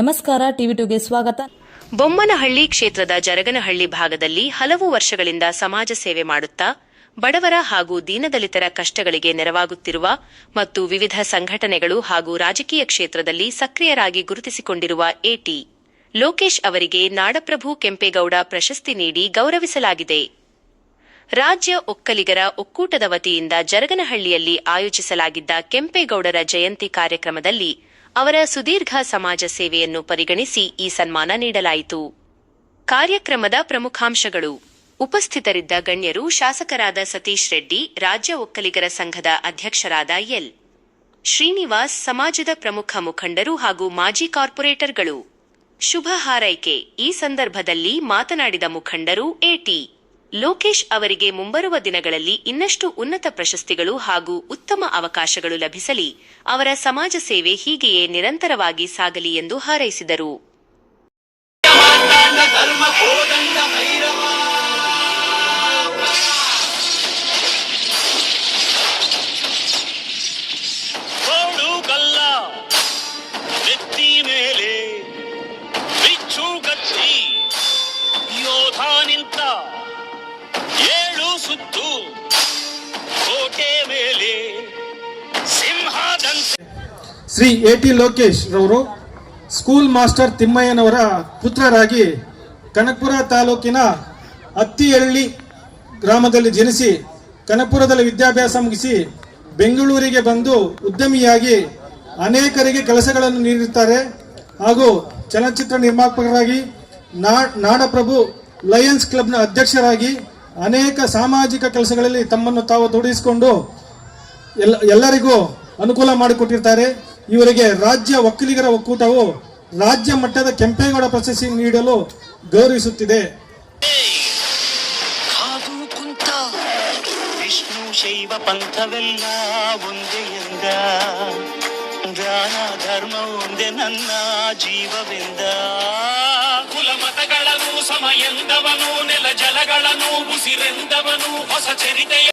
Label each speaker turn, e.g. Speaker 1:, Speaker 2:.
Speaker 1: ನಮಸ್ಕಾರ, ಟಿವಿ2ಗೆ ಸ್ವಾಗತ.
Speaker 2: ಬೊಮ್ಮನಹಳ್ಳಿ ಕ್ಷೇತ್ರದ ಜರಗನಹಳ್ಳಿ ಭಾಗದಲ್ಲಿ ಹಲವು ವರ್ಷಗಳಿಂದ ಸಮಾಜ ಸೇವೆ ಮಾಡುತ್ತಾ ಬಡವರ ಹಾಗೂ ದೀನದಲಿತರ ಕಷ್ಟಗಳಿಗೆ ನೆರವಾಗುತ್ತಿರುವ ಮತ್ತು ವಿವಿಧ ಸಂಘಟನೆಗಳು ಹಾಗೂ ರಾಜಕೀಯ ಕ್ಷೇತ್ರದಲ್ಲಿ ಸಕ್ರಿಯರಾಗಿ ಗುರುತಿಸಿಕೊಂಡಿರುವ ಎಟಿ ಲೋಕೇಶ್ ಅವರಿಗೆ ನಾಡಪ್ರಭು ಕೆಂಪೇಗೌಡ ಪ್ರಶಸ್ತಿ ನೀಡಿ ಗೌರವಿಸಲಾಗಿದೆ. ರಾಜ್ಯ ಒಕ್ಕಲಿಗರ ಒಕ್ಕೂಟದ ವತಿಯಿಂದ ಜರಗನಹಳ್ಳಿಯಲ್ಲಿ ಆಯೋಜಿಸಲಾಗಿದ್ದ ಕೆಂಪೇಗೌಡರ ಜಯಂತಿ ಕಾರ್ಯಕ್ರಮದಲ್ಲಿ ಅವರ ಸುದೀರ್ಘ ಸಮಾಜ ಸೇವೆಯನ್ನು ಪರಿಗಣಿಸಿ ಈ ಸನ್ಮಾನ ನೀಡಲಾಯಿತು. ಕಾರ್ಯಕ್ರಮದ ಪ್ರಮುಖಾಂಶಗಳು: ಉಪಸ್ಥಿತರಿದ್ದ ಗಣ್ಯರು ಶಾಸಕರಾದ ಸತೀಶ್ ರೆಡ್ಡಿ, ರಾಜ್ಯ ಒಕ್ಕಲಿಗರ ಸಂಘದ ಅಧ್ಯಕ್ಷರಾದ ಎಲ್. ಶ್ರೀನಿವಾಸ್, ಸಮಾಜದ ಪ್ರಮುಖ ಮುಖಂಡರು ಹಾಗೂ ಮಾಜಿ ಕಾರ್ಪೊರೇಟರ್ಗಳು. ಶುಭ ಹಾರೈಕೆ. ಈ ಸಂದರ್ಭದಲ್ಲಿ ಮಾತನಾಡಿದ ಮುಖಂಡರು ಎಟಿ ಲೋಕೇಶ್ ಅವರಿಗೆ ಮುಂಬರುವ ದಿನಗಳಲ್ಲಿ ಇನ್ನಷ್ಟು ಉನ್ನತ ಪ್ರಶಸ್ತಿಗಳು ಹಾಗೂ ಉತ್ತಮ ಅವಕಾಶಗಳು ಲಭಿಸಲಿ, ಅವರ ಸಮಾಜ ಸೇವೆ ಹೀಗೆಯೇ ನಿರಂತರವಾಗಿ ಸಾಗಲಿ ಎಂದು ಹಾರೈಸಿದರು.
Speaker 3: ಶ್ರೀ ಎಟಿ ಲೋಕೇಶ್ ರವರು ಸ್ಕೂಲ್ ಮಾಸ್ಟರ್ ತಿಮ್ಮಯ್ಯನವರ ಪುತ್ರರಾಗಿ ಕನಕಪುರ ತಾಲೂಕಿನ ಅತ್ತಿಹಳ್ಳಿ ಗ್ರಾಮದಲ್ಲಿ ಜನಿಸಿ ಕನಕಪುರದಲ್ಲಿ ವಿದ್ಯಾಭ್ಯಾಸ ಮುಗಿಸಿ ಬೆಂಗಳೂರಿಗೆ ಬಂದು ಉದ್ಯಮಿಯಾಗಿ ಅನೇಕರಿಗೆ ಕೆಲಸಗಳನ್ನು ನೀಡಿರುತ್ತಾರೆ. ಹಾಗೂ ಚಲನಚಿತ್ರ ನಿರ್ಮಾಪಕರಾಗಿ ನಾಡಪ್ರಭು ಲಯನ್ಸ್ ಕ್ಲಬ್ನ ಅಧ್ಯಕ್ಷರಾಗಿ ಅನೇಕ ಸಾಮಾಜಿಕ ಕೆಲಸಗಳಲ್ಲಿ ತಮ್ಮನ್ನು ತಾವು ತೊಡಗಿಸಿಕೊಂಡು ಎಲ್ಲರಿಗೂ ಅನುಕೂಲ ಮಾಡಿಕೊಟ್ಟಿರ್ತಾರೆ. ಇವರಿಗೆ ರಾಜ್ಯ ಒಕ್ಕಲಿಗರ ಒಕ್ಕೂಟವು ರಾಜ್ಯ ಮಟ್ಟದ ಕೆಂಪೇಗೌಡ ಪ್ರಶಸ್ತಿ ನೀಡಲು ಗೌರವಿಸುತ್ತಿದೆ.
Speaker 4: ವಿಷ್ಣು ಶೈವ ಪಂಥವೆಲ್ಲ ಒಂದೇ ಎಂದ, ದಾನ ಧರ್ಮ ಒಂದೇ ನನ್ನ ಜೀವವೆಂದ, ಕುಲ ಮತಗಳನ್ನು ಸಮ ಎಂದವನು, ನೆಲ ಜಲಗಳನ್ನು ಉಸಿರೆಂದವನು, ಹೊಸ ಚರಿತೆಯ